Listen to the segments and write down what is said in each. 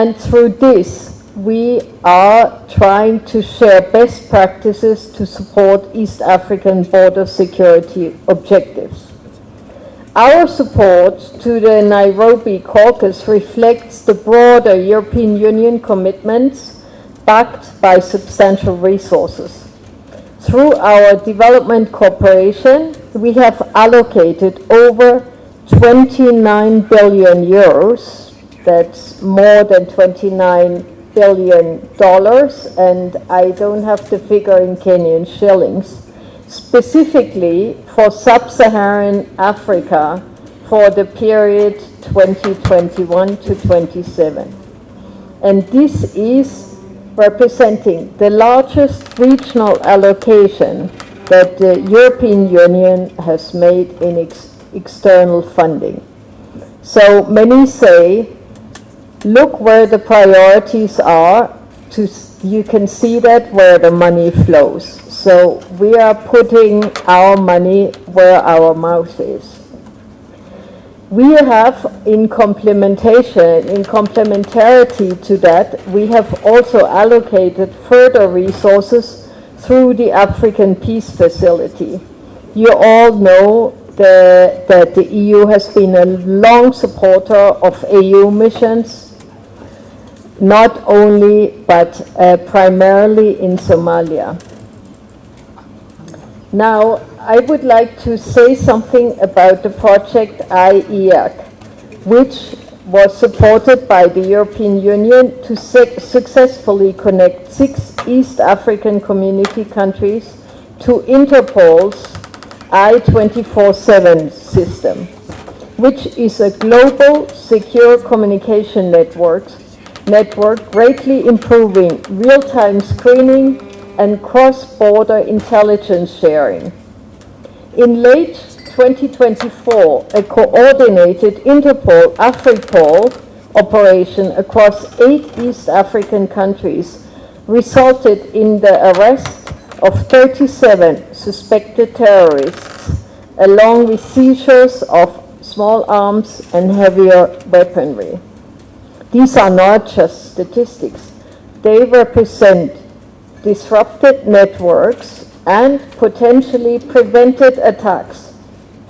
And through this, we are trying to share best practices to support East African border security objectives. Our support to the Nairobi caucus reflects the broader European Union commitments backed by substantial resources. Through our development cooperation, we have allocated over 29 billion euros, that's more than $29 billion, and I don't have the figure in Kenyan shillings, specifically for sub-Saharan Africa for the period 2021 to 27. And this is representing the largest regional allocation that the European Union has made in external funding. So many say, look where the priorities are, you can see that where the money flows. So we are putting our money where our mouth is. We have, in complementarity to that, we have also allocated further resources through the African Peace Facility. You all know that the EU has been a long supporter of AU missions, not only, but primarily in Somalia. Now, I would like to say something about the project IEAC, which was supported by the European Union to successfully connect 6 East African community countries to Interpol's I-24/7 system, which is a global secure communication network greatly improving real-time screening and cross-border intelligence sharing. In late 2024, a coordinated Interpol AFRIPOL operation across 8 East African countries resulted in the arrest of 37 suspected terrorists, along with seizures of small arms and heavier weaponry. These are not just statistics. They represent disrupted networks and potentially prevented attacks,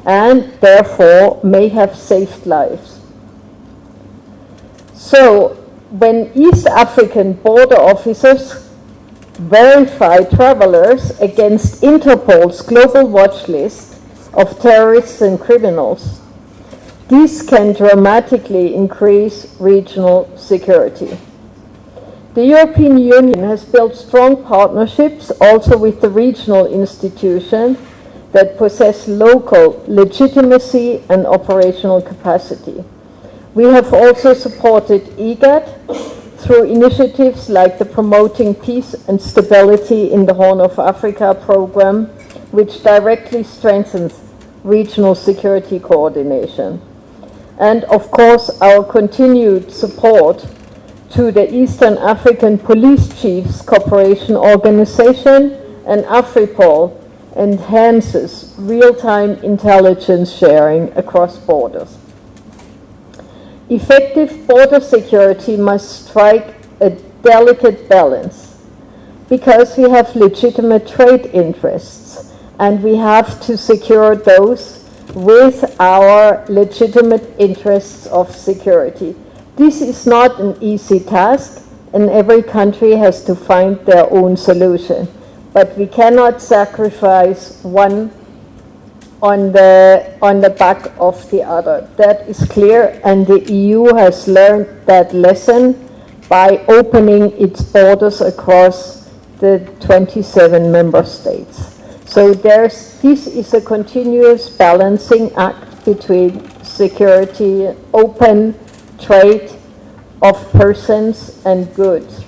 and therefore may have saved lives. So, when East African border officers verify travelers against Interpol's global watch list of terrorists and criminals, this can dramatically increase regional security. The European Union has built strong partnerships also with the regional institutions that possess local legitimacy and operational capacity. We have also supported IGAD through initiatives like the Promoting Peace and Stability in the Horn of Africa program, which directly strengthens regional security coordination. And of course, our continued support to the Eastern African Police Chiefs Cooperation Organization and AFRIPOL enhances real-time intelligence sharing across borders. Effective border security must strike a delicate balance because we have legitimate trade interests and we have to secure those with our legitimate interests of security. This is not an easy task, and every country has to find their own solution. But we cannot sacrifice one on the back of the other. That is clear, and the EU has learned that lesson by opening its borders across the 27 member states. So this is a continuous balancing act between security, open trade of persons and goods.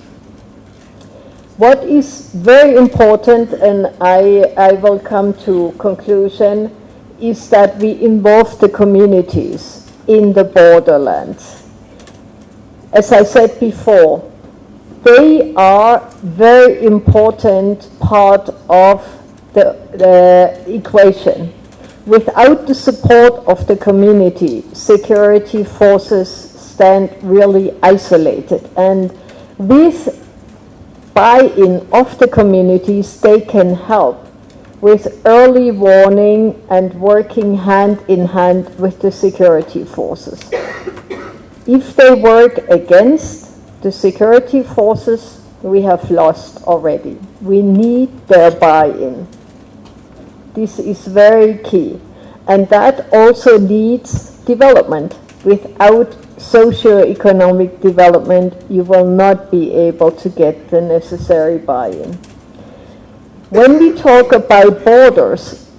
What is very important, and I will come to conclusion, is that we involve the communities in the borderlands. As I said before, they are very important part of the equation. Without the support of the community, security forces stand really isolated. And with buy-in of the communities, they can help with early warning and working hand in hand with the security forces. If they work against the security forces, we have lost already. We need their buy-in. This is very key. And that also needs development. Without socio-economic development, you will not be able to get the necessary buy-in. When we talk about borders,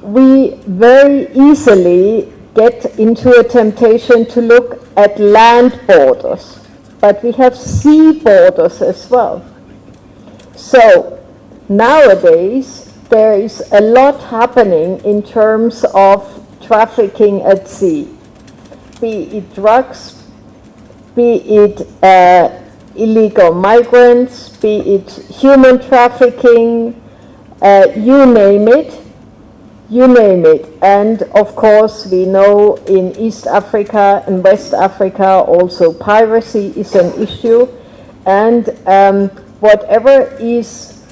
we very easily get into a temptation to look at land borders, but we have sea borders as well. So nowadays, there is a lot happening in terms of trafficking at sea, be it drugs, be it illegal migrants, be it human trafficking, you name it. And of course, we know in East Africa and West Africa also piracy is an issue. And whatever is,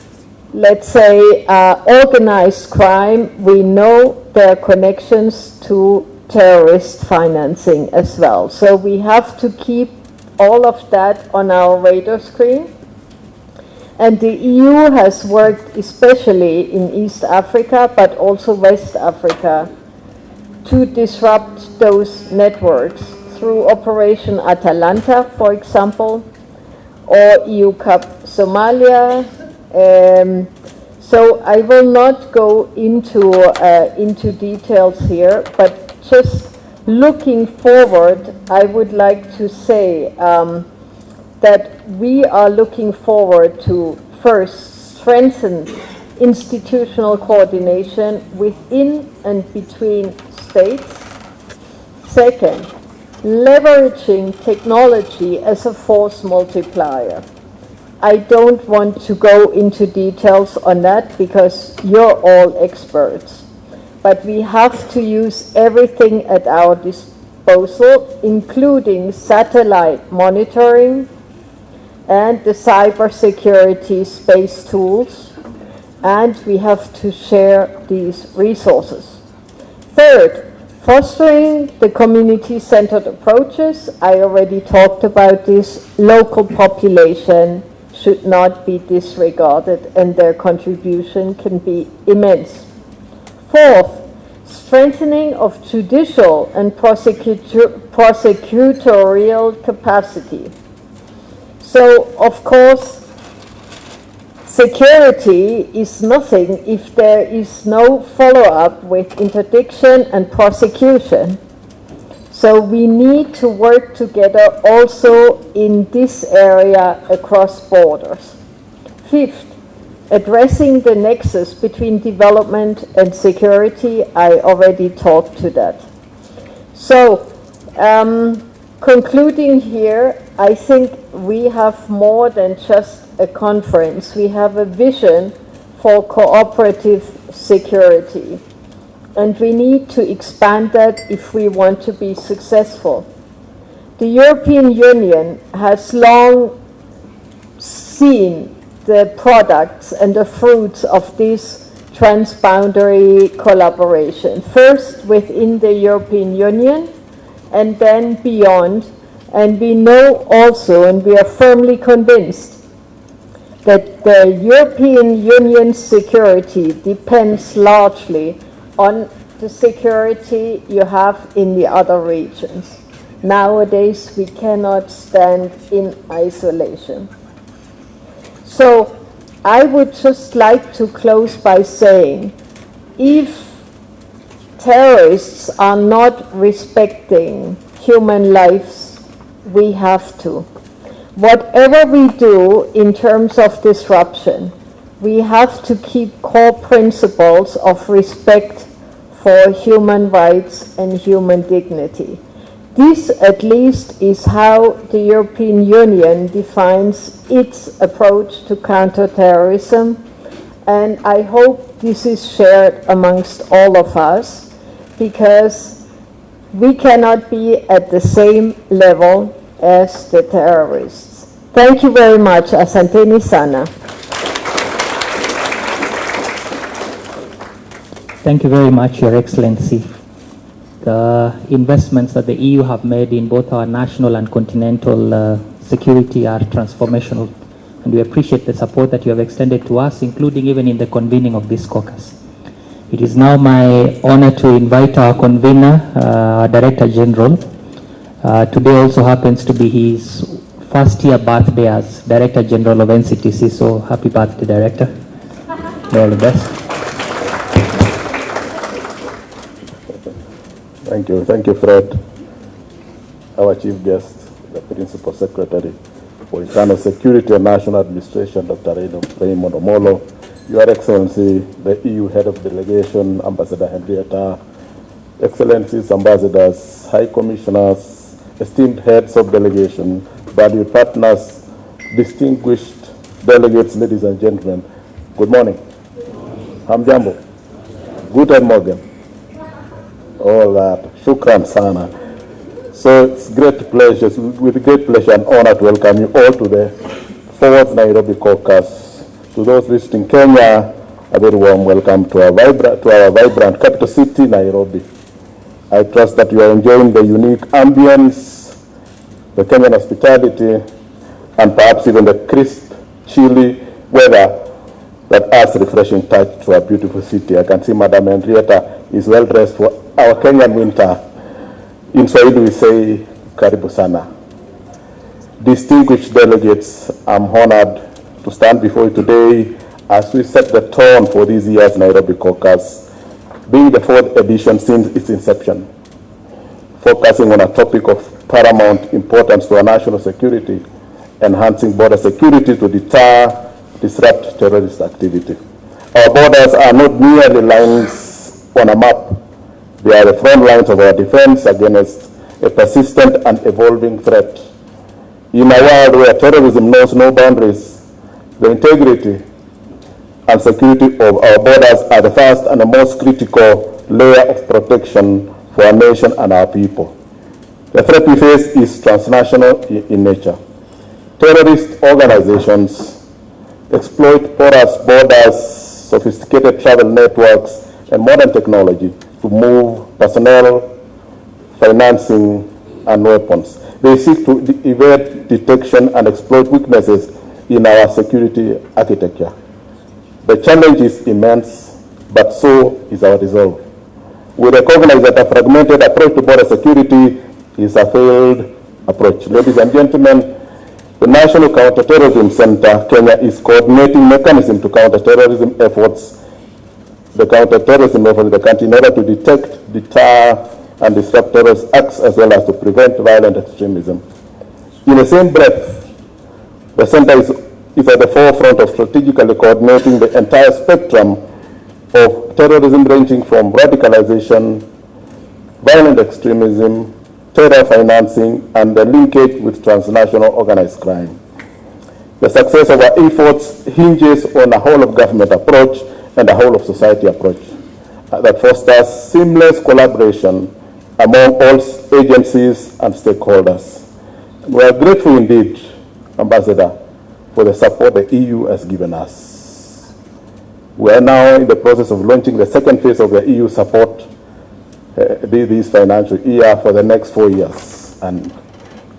let's say, organized crime, we know there are connections to terrorist financing as well. So we have to keep all of that on our radar screen. And the EU has worked especially in East Africa, but also West Africa, to disrupt those networks through Operation Atalanta, for example, or EU Cup Somalia. So I will not go into details here, but just looking forward, I would like to say that we are looking forward to first strengthen institutional coordination within and between states. Second, leveraging technology as a force multiplier. I don't want to go into details on that because you're all experts. But we have to use everything at our disposal, including satellite monitoring and the cybersecurity space tools, and we have to share these resources. Third, fostering the community-centered approaches. I already talked about this. Local population should not be disregarded, and their contribution can be immense. Fourth, strengthening of judicial and prosecutorial capacity. So, of course, security is nothing if there is no follow-up with interdiction and prosecution. So we need to work together also in this area across borders. Fifth, addressing the nexus between development and security. I already talked to that. So, concluding here, I think we have more than just a conference. We have a vision for cooperative security. And we need to expand that if we want to be successful. The European Union has long seen the products and the fruits of this transboundary collaboration. First within the European Union and then beyond. And we know also, and we are firmly convinced, that the European Union's security depends largely on the security you have in the other regions. Nowadays, we cannot stand in isolation. So I would just like to close by saying, if terrorists are not respecting human lives, we have to. Whatever we do in terms of disruption, we have to keep core principles of respect for human rights and human dignity. This, at least, is how the European Union defines its approach to counterterrorism, and I hope this is shared amongst all of us, because We cannot be at the same level as the terrorists. Thank you very much. Asanteni sana. Thank you very much, Your Excellency. The investments that the EU have made in both our national and continental security are transformational, and we appreciate the support that you have extended to us, including even in the convening of this caucus. It is now my honor to invite our convener, our Director General. Today also happens to be his first year birthday as Director General of NCTC, so happy birthday, Director. All the best. Thank you, Fred. Our Chief Guest, the Principal Secretary for Internal Security and National Administration, Dr. Raymond Omollo, Your Excellency, the EU Head of Delegation, Ambassador Henrietta, Excellencies, Ambassadors, High Commissioners, esteemed heads of delegation, valued partners, distinguished delegates, ladies and gentlemen, good morning. Hamjambo. Guten Morgen. All that. Shukran sana. So it's with great pleasure and honor to welcome you all to the 4th Nairobi Caucus. To those visiting Kenya, a very warm welcome to our vibrant capital city, Nairobi. I trust that you are enjoying the unique ambience, the Kenyan hospitality, and perhaps even the crisp, chilly weather that adds refreshing touch to our beautiful city. I can see Madam Henrietta is well dressed for our Kenyan winter. In Swahili we say, karibu sana. Distinguished delegates, I'm honored to stand before you today as we set the tone for this year's Nairobi Caucus, being the 4th edition since its inception, focusing on a topic of paramount importance to our national security, enhancing border security to deter, disrupt terrorist activity. Our borders are not merely lines on a map. They are the front lines of our defense against a persistent and evolving threat. In a world where terrorism knows no boundaries, the integrity and security of our borders are the first and the most critical layer of protection for our nation and our people. The threat we face is transnational in nature. Terrorist organizations exploit porous borders, sophisticated travel networks, and modern technology to move personnel, financing, and weapons. They seek to evade detection and exploit weaknesses in our security architecture. The challenge is immense, but so is our resolve. We recognize that a fragmented approach to border security is a failed approach. Ladies and gentlemen, the National Counterterrorism Center, Kenya, is coordinating mechanism to counterterrorism efforts, the counterterrorism efforts in the country in order to detect, deter, and disrupt terrorist acts as well as to prevent violent extremism. In the same breath, the center is at the forefront of strategically coordinating the entire spectrum of terrorism, ranging from radicalization, violent extremism, terror financing, and the linkage with transnational organized crime. The success of our efforts hinges on a whole-of-government approach and a whole-of-society approach that fosters seamless collaboration among all agencies and stakeholders. We are grateful indeed, Ambassador, for the support the EU has given us. We are now in the process of launching the second phase of the EU support this financial year for the next 4 years, and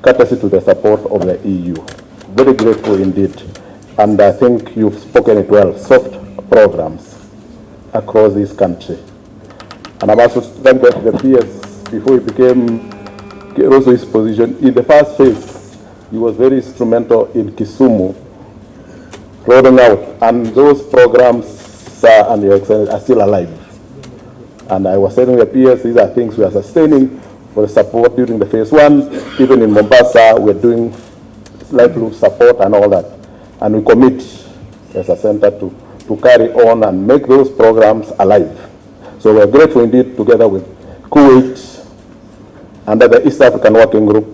courtesy to the support of the EU. Very grateful indeed, and I think you've spoken it well, soft programs across this country. And I'm also thank the PS before he became also his position. In the first phase, he was very instrumental in Kisumu, rolling out, and those programs, sir and your Excellency, are still alive. And I was telling the PS, these are things we are sustaining for the support during the phase 1. Even in Mombasa, we're doing livelihood support and all that. And we commit as a center to carry on and make those programs alive. So we're grateful indeed, together with Kuwait, under the East African Working Group.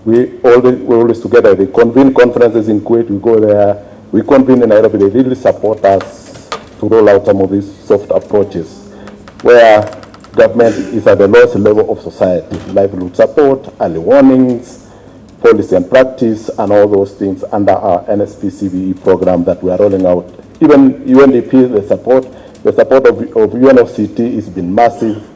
We're always together. They convene conferences in Kuwait, we go there. We convene in Nairobi. They really support us to roll out some of these soft approaches, where government is at the lowest level of society. Livelihood support, early warnings, policy and practice, and all those things under our NSP-CBE program that we are rolling out. Even UNDP, the support of UNOCT has been massive.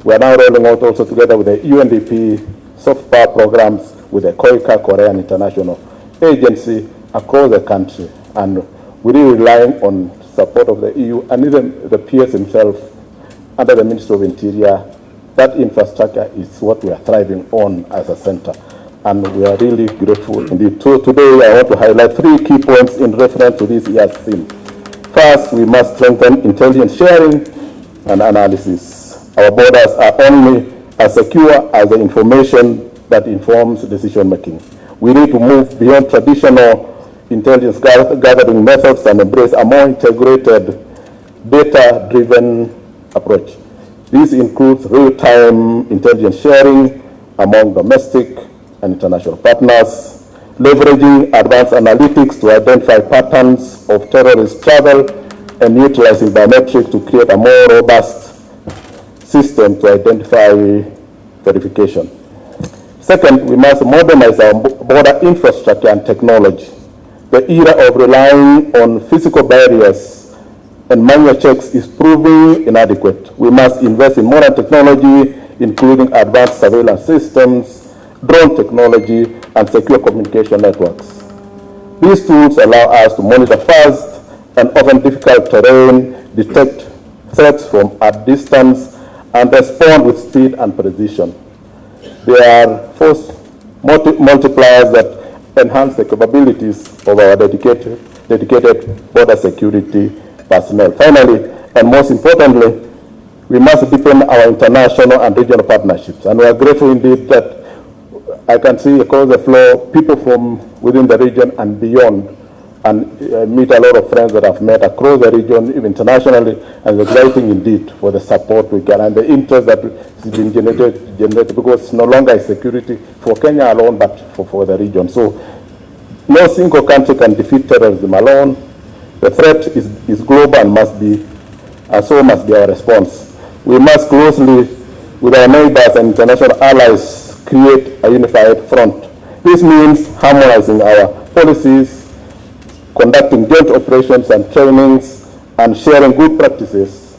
We are now rolling out also together with the UNDP soft power programs with the COICA, Korean International Agency across the country. And we're really relying on support of the EU and even the PS himself under the Ministry of Interior. That infrastructure is what we are thriving on as a center. And we are really grateful indeed. So today I want to highlight 3 key points in reference to this year's theme. First, we must strengthen intelligence sharing and analysis. Our borders are only as secure as the information that informs decision making. We need to move beyond traditional intelligence gathering methods and embrace a more integrated, data-driven approach. This includes real-time intelligence sharing among domestic and international partners, leveraging advanced analytics to identify patterns of terrorist travel, and utilizing biometrics to create a more robust system to identify verification. Second, we must modernize our border infrastructure and technology. The era of relying on physical barriers and manual checks is proving inadequate. We must invest in modern technology, including advanced surveillance systems, drone technology, and secure communication networks. These tools allow us to monitor fast and often difficult terrain, detect threats from a distance, and respond with speed and precision. They are force multipliers that enhance the capabilities of our dedicated border security personnel. Finally, and most importantly, we must deepen our international and regional partnerships. And we are grateful indeed that I can see across the floor people from within the region and beyond, and meet a lot of friends that I've met across the region, even internationally, and it's exciting indeed for the support we get and the interest that has been generated because it's no longer a security for Kenya alone, but for the region. So no single country can defeat terrorism alone. The threat is global and must be, and so must be our response. We must closely, with our neighbors and international allies, create a unified front. This means harmonizing our policies, conducting joint operations and trainings, and sharing good practices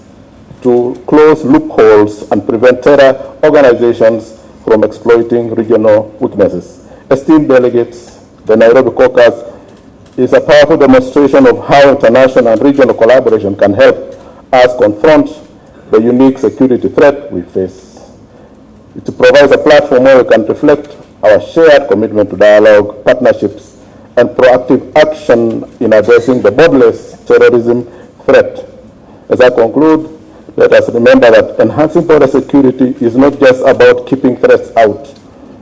to close loopholes and prevent terror organizations from exploiting regional weaknesses. Esteemed delegates, the Nairobi caucus is a powerful demonstration of how international and regional collaboration can help us confront the unique security threat we face. It provides a platform where we can reflect our shared commitment to dialogue, partnerships, and proactive action in addressing the borderless terrorism threat. As I conclude, let us remember that enhancing border security is not just about keeping threats out.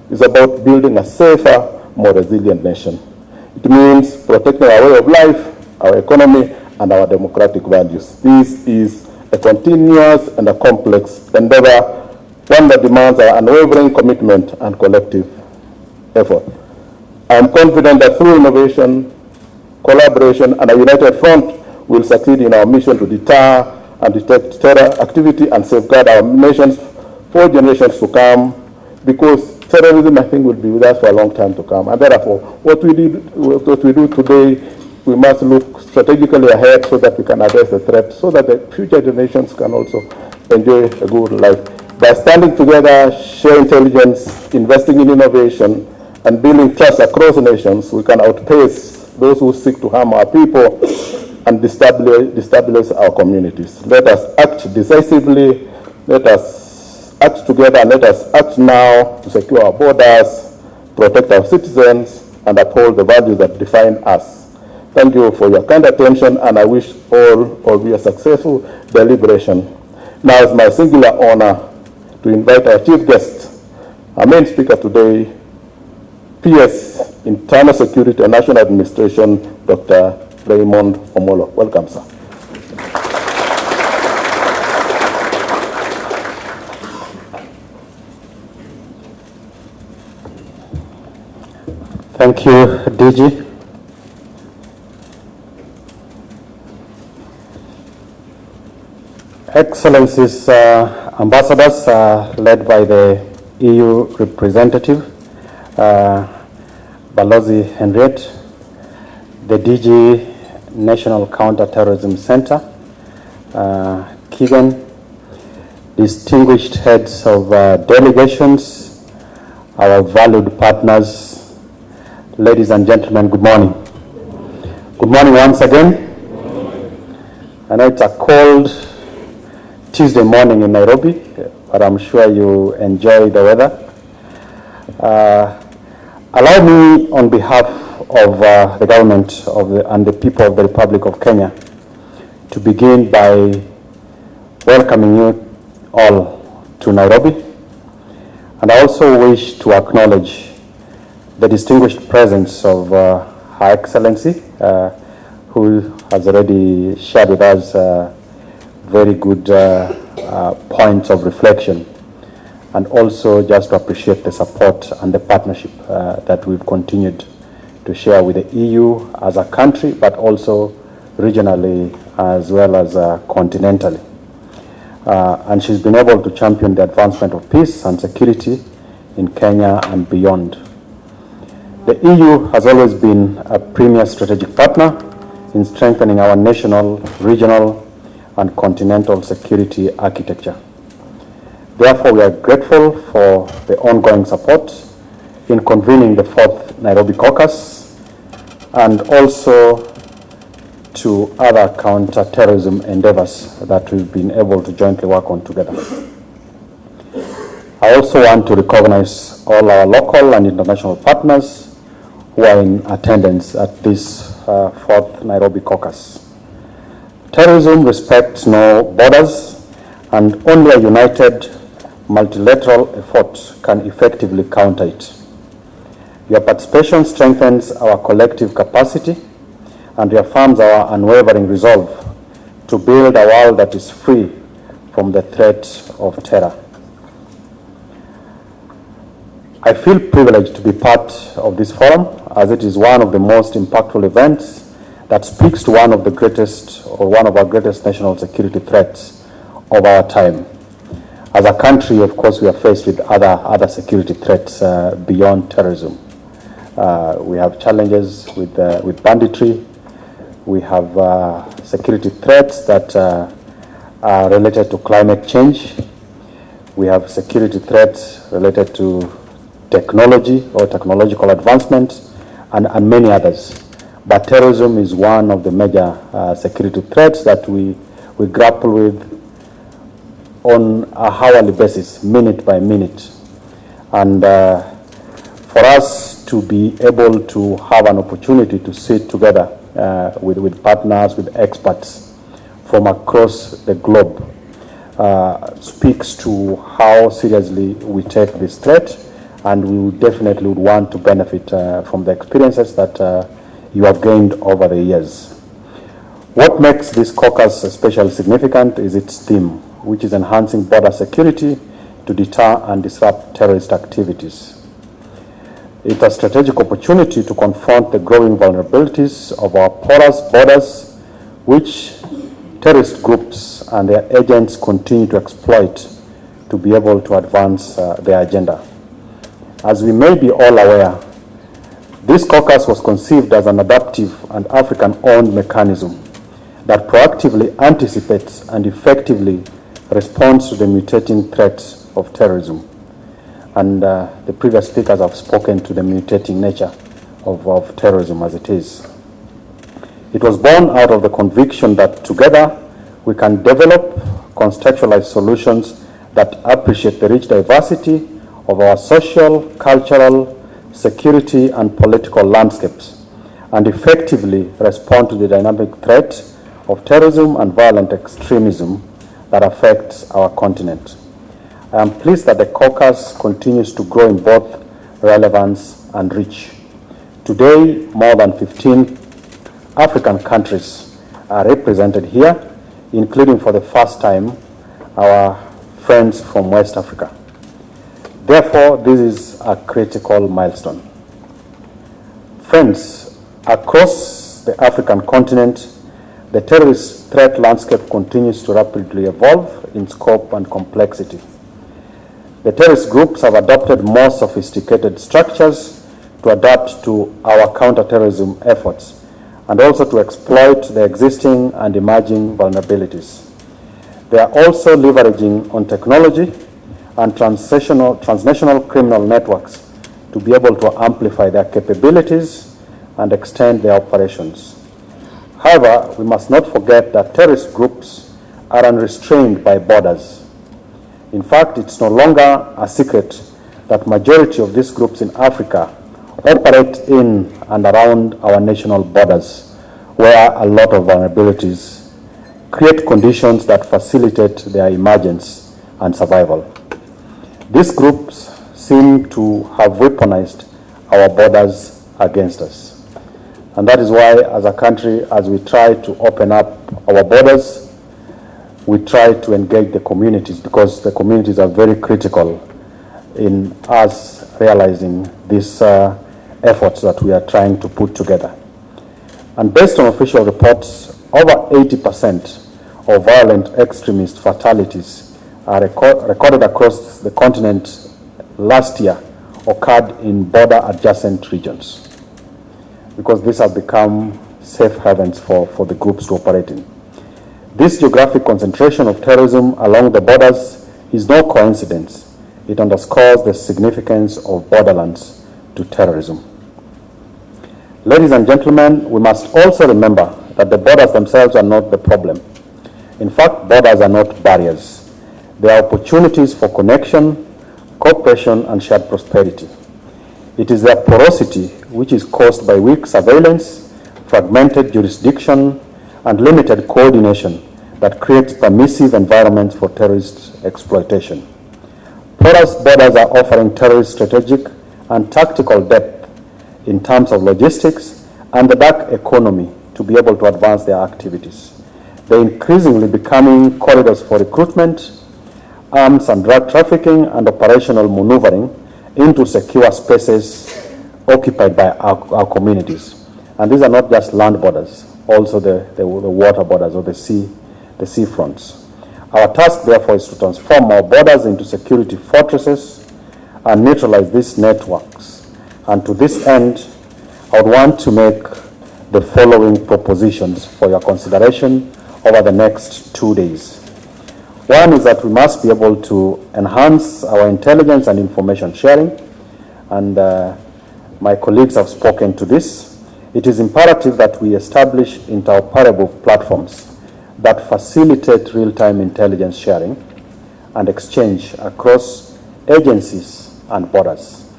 It's about building a safer, more resilient nation. It means protecting our way of life, our economy, and our democratic values. This is a continuous and a complex endeavor, one that demands our unwavering commitment and collective effort. I am confident that through innovation, collaboration, and a united front, we'll succeed in our mission to deter and detect terror activity and safeguard our nations for generations to come, because terrorism, I think, will be with us for a long time to come. And therefore, what we do today, we must look strategically ahead so that we can address the threat, so that the future generations can also enjoy a good life. By standing together, sharing intelligence, investing in innovation, and building trust across nations, we can outpace those who seek to harm our people and destabilize our communities. Let us act decisively, let us act together, and let us act now to secure our borders, protect our citizens, and uphold the values that define us. Thank you for your kind attention, and I wish all of you a successful deliberation. Now it's my singular honor to invite our chief guest, our main speaker today, PS, Internal Security and National Administration, Dr. Raymond Omollo. Welcome, sir. Thank you, DG. Excellencies, ambassadors, led by the EU representative, Balozi Henriette, the DG National Counter-Terrorism Center, Keegan, distinguished heads of delegations, our valued partners, ladies and gentlemen, good morning. Good morning once again. I know it's a cold Tuesday morning in Nairobi, but I'm sure you enjoy the weather. Allow me, on behalf of the government and the people of the Republic of Kenya, to begin by welcoming you all to Nairobi. And I also wish to acknowledge the distinguished presence of Her Excellency, who has already shared with us very good points of reflection, and also just to appreciate the support and the partnership that we've continued to share with the EU as a country, but also regionally as well as continentally. And she's been able to champion the advancement of peace and security in Kenya and beyond. The EU has always been a premier strategic partner in strengthening our national, regional, and continental security architecture. Therefore, we are grateful for the ongoing support in convening the 4th Nairobi Caucus and also to other counter-terrorism endeavors that we've been able to jointly work on together. I also want to recognize all our local and international partners who are in attendance at this 4th Nairobi Caucus. Terrorism respects no borders, and only a united multilateral effort can effectively counter it. Your participation strengthens our collective capacity and reaffirms our unwavering resolve to build a world that is free from the threat of terror. I feel privileged to be part of this forum, as it is one of the most impactful events that speaks to one of our greatest national security threats of our time. As a country, of course, we are faced with other security threats beyond terrorism. We have challenges with banditry. We have security threats that are related to climate change. We have security threats related to technology or technological advancement, and many others. But terrorism is one of the major security threats that we grapple with on a hourly basis, minute by minute. And for us to be able to have an opportunity to sit together with partners, with experts from across the globe speaks to how seriously we take this threat, and we definitely would want to benefit from the experiences that you have gained over the years. What makes this caucus especially significant is its theme, which is enhancing border security to deter and disrupt terrorist activities. It's a strategic opportunity to confront the growing vulnerabilities of our porous borders, which terrorist groups and their agents continue to exploit to be able to advance their agenda. As we may be all aware, this caucus was conceived as an adaptive and African-owned mechanism that proactively anticipates and effectively responds to the mutating threats of terrorism. And the previous speakers have spoken to the mutating nature of terrorism as it is. It was born out of the conviction that together we can develop contextualized solutions that appreciate the rich diversity of our social, cultural, security, and political landscapes, and effectively respond to the dynamic threat of terrorism and violent extremism that affects our continent. I am pleased that the caucus continues to grow in both relevance and reach. Today, more than 15 African countries are represented here, including for the first time our friends from West Africa. Therefore, this is a critical milestone. Friends, across the African continent, the terrorist threat landscape continues to rapidly evolve in scope and complexity. The terrorist groups have adopted more sophisticated structures to adapt to our counterterrorism efforts and also to exploit the existing and emerging vulnerabilities. They are also leveraging on technology and transnational criminal networks to be able to amplify their capabilities and extend their operations. However, we must not forget that terrorist groups are unrestrained by borders. In fact, it's no longer a secret that majority of these groups in Africa operate in and around our national borders, where a lot of vulnerabilities create conditions that facilitate their emergence and survival. These groups seem to have weaponized our borders against us. And that is why, as a country, as we try to open up our borders, we try to engage the communities, because the communities are very critical in us realizing these efforts that we are trying to put together. And based on official reports, over 80% of violent extremist fatalities are recorded across the continent last year occurred in border adjacent regions, because these have become safe havens for the groups to operate in. This geographic concentration of terrorism along the borders is no coincidence. It underscores the significance of borderlands to terrorism. Ladies and gentlemen, we must also remember that the borders themselves are not the problem. In fact, borders are not barriers. They are opportunities for connection, cooperation, and shared prosperity. It is their porosity, which is caused by weak surveillance, fragmented jurisdiction, and limited coordination, that creates permissive environments for terrorist exploitation. Porous borders are offering terrorists strategic and tactical depth in terms of logistics and the dark economy to be able to advance their activities. They're increasingly becoming corridors for recruitment, arms and drug trafficking, and operational maneuvering into secure spaces occupied by our communities. And these are not just land borders, also the water borders or the sea fronts. Our task, therefore, is to transform our borders into security fortresses and neutralize these networks. And to this end, I would want to make the following propositions for your consideration over the next 2 days. One is that we must be able to enhance our intelligence and information sharing, and my colleagues have spoken to this. It is imperative that we establish interoperable platforms that facilitate real-time intelligence sharing and exchange across agencies and borders.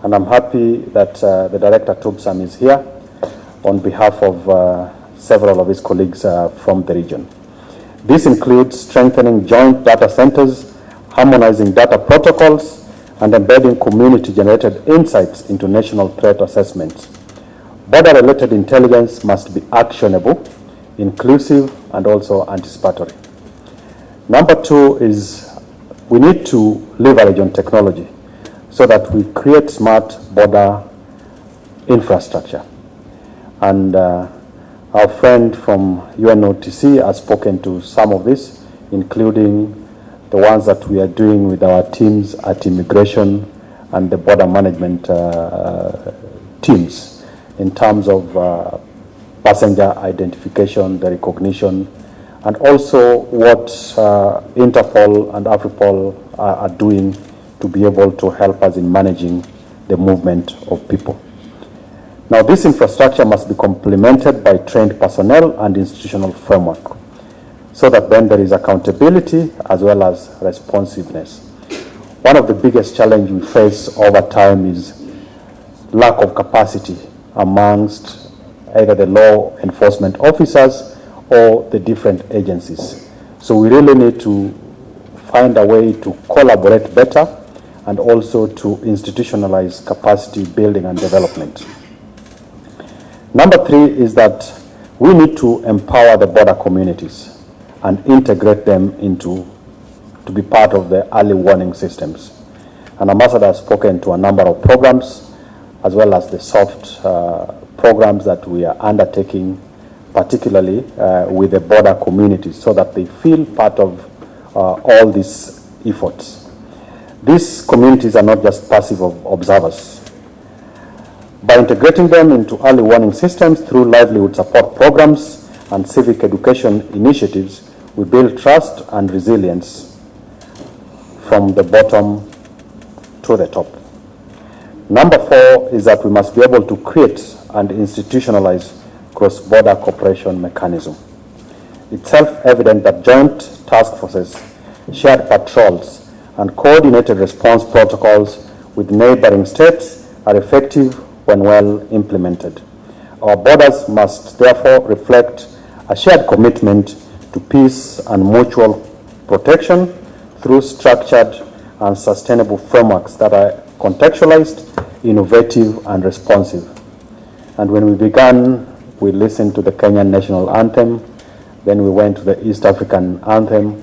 And I'm happy that the Director Tubsam is here on behalf of several of his colleagues from the region. This includes strengthening joint data centers, harmonizing data protocols, and embedding community-generated insights into national threat assessments. Border-related intelligence must be actionable, inclusive, and also anticipatory. Number two is we need to leverage on technology so that we create smart border infrastructure. And our friend from UNOTC has spoken to some of this, including the ones that we are doing with our teams at immigration and the border management teams in terms of passenger identification, the recognition, and also what Interpol and Afripol are doing to be able to help us in managing the movement of people. Now, this infrastructure must be complemented by trained personnel and institutional framework, so that then there is accountability as well as responsiveness. One of the biggest challenges we face over time is lack of capacity amongst either the law enforcement officers or the different agencies. So we really need to find a way to collaborate better and also to institutionalize capacity building and development. Number three is that we need to empower the border communities and integrate them to be part of the early warning systems. An ambassador has spoken to a number of programs, as well as the soft programs that we are undertaking particularly with the border communities, so that they feel part of all these efforts. These communities are not just passive observers. By integrating them into early warning systems through livelihood support programs and civic education initiatives, we build trust and resilience from the bottom to the top. Number 4 is that we must be able to create and institutionalize cross-border cooperation mechanism. It's self-evident that joint task forces, shared patrols, and coordinated response protocols with neighboring states are effective when well implemented. Our borders must therefore reflect a shared commitment to peace and mutual protection through structured and sustainable frameworks that are contextualized, innovative, and responsive. And when we began, we listened to the Kenyan national anthem, then we went to the East African anthem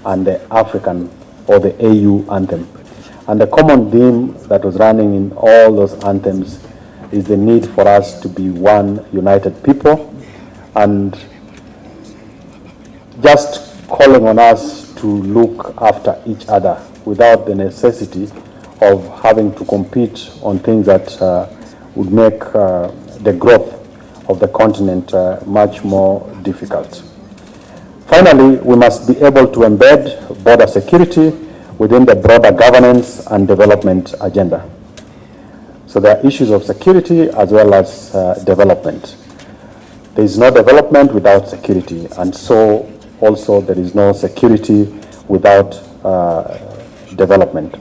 and the African or the AU anthem. And the common theme that was running in all those anthems is the need for us to be one united people, and just calling on us to look after each other without the necessity of having to compete on things that would make the growth of the continent much more difficult. Finally, we must be able to embed border security within the broader governance and development agenda. So there are issues of security as well as development. There is no development without security, and so also there is no security without development.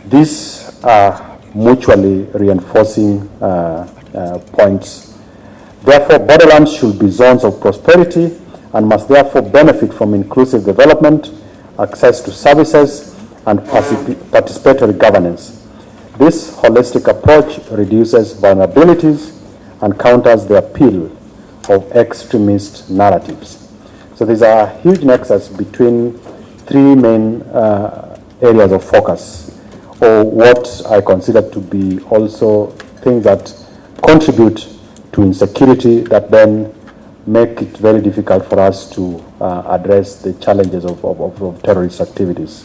These are mutually reinforcing points. Therefore, borderlands should be zones of prosperity and must therefore benefit from inclusive development, access to services, and participatory governance. This holistic approach reduces vulnerabilities and counters the appeal of extremist narratives. So there's a huge nexus between three main areas of focus, or what I consider to be also things that contribute to insecurity that then make it very difficult for us to address the challenges of terrorist activities.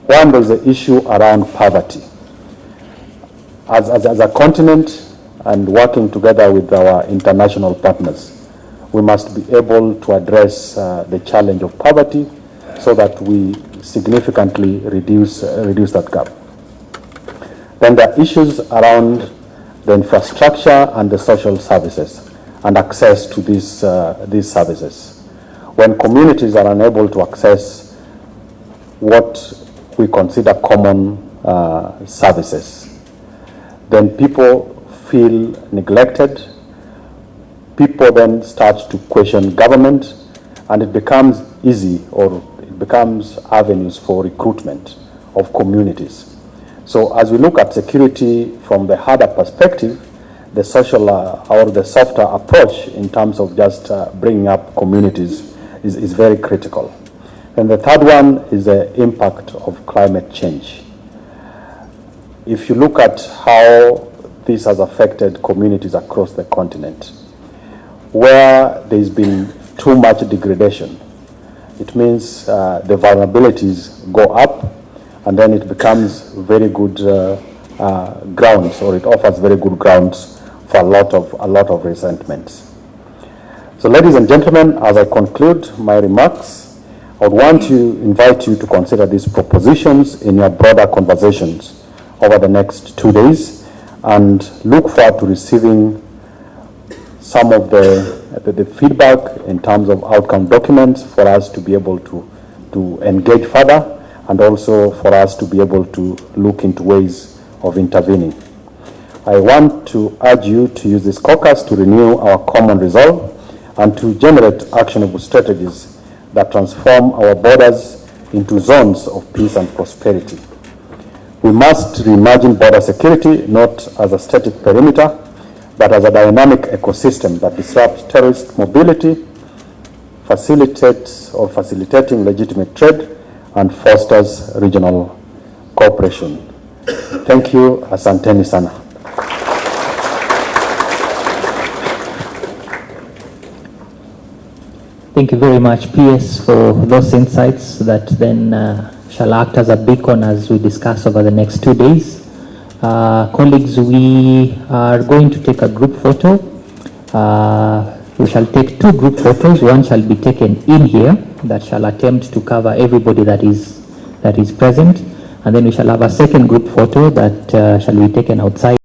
One, there's the issue around poverty. As a continent and working together with our international partners, we must be able to address the challenge of poverty so that we significantly reduce that gap. Then there are issues around the infrastructure and the social services and access to these services. When communities are unable to access what we consider common services, then people feel neglected. People then start to question government, and it becomes easy, or it becomes avenues for recruitment of communities. So as we look at security from the harder perspective, the social or the softer approach in terms of just bringing up communities is very critical. And the third one is the impact of climate change. If you look at how this has affected communities across the continent, where there's been too much degradation, it means the vulnerabilities go up, and then it becomes very good grounds, or it offers very good grounds for a lot of resentments. So, ladies and gentlemen, as I conclude my remarks, I would want to invite you to consider these propositions in your broader conversations over the next 2 days, and look forward to receiving some of the feedback in terms of outcome documents for us to be able to engage further, and also for us to be able to look into ways of intervening. I want to urge you to use this caucus to renew our common resolve and to generate actionable strategies that transform our borders into zones of peace and prosperity. We must reimagine border security not as a static perimeter, but as a dynamic ecosystem that disrupts terrorist mobility, facilitating legitimate trade, and fosters regional cooperation. Thank you. Asanteni sana. Thank you very much, PS, for those insights that then shall act as a beacon as we discuss over the next 2 days. Colleagues, we are going to take a group photo. We shall take 2 group photos. One shall be taken in here that shall attempt to cover everybody that is present. And then we shall have a second group photo that shall be taken outside.